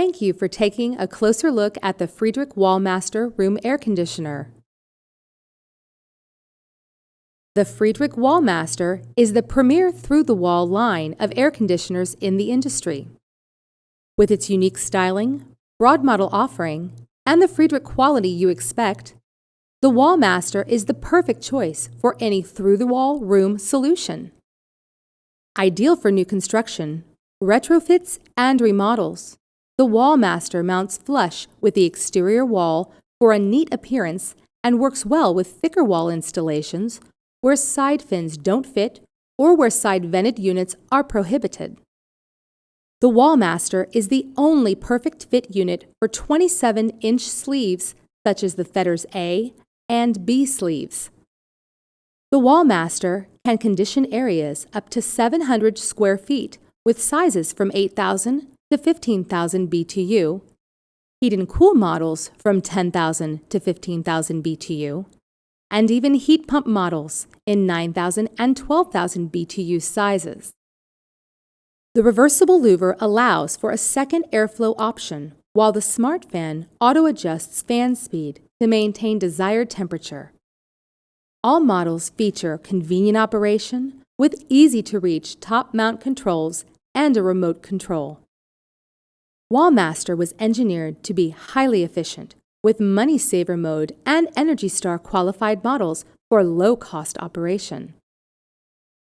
Thank you for taking a closer look at the Friedrich Wallmaster room air conditioner. The Friedrich Wallmaster is the premier through-the-wall line of air conditioners in the industry. With its unique styling, broad model offering, and the Friedrich quality you expect, the Wallmaster is the perfect choice for any through-the-wall room solution. Ideal for new construction, retrofits, and remodels, the Wallmaster mounts flush with the exterior wall for a neat appearance and works well with thicker wall installations where side fins don't fit or where side vented units are prohibited. The Wallmaster is the only perfect fit unit for 27-inch sleeves such as the Fetters A and B sleeves. The Wallmaster can condition areas up to 700 square feet with sizes from 8,000 to 15,000 BTU, heat and cool models from 10,000 to 15,000 BTU, and even heat pump models in 9,000 and 12,000 BTU sizes. The reversible louver allows for a second airflow option, while the smart fan auto-adjusts fan speed to maintain desired temperature. All models feature convenient operation with easy-to-reach top mount controls and a remote control. Wallmaster was engineered to be highly efficient, with Money Saver mode and Energy Star qualified models for low-cost operation.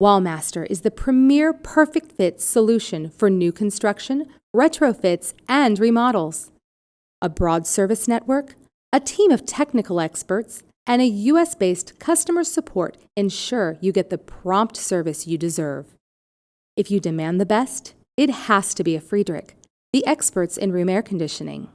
Wallmaster is the premier perfect fit solution for new construction, retrofits, and remodels. A broad service network, a team of technical experts, and a US-based customer support ensure you get the prompt service you deserve. If you demand the best, it has to be a Friedrich, the experts in room air conditioning.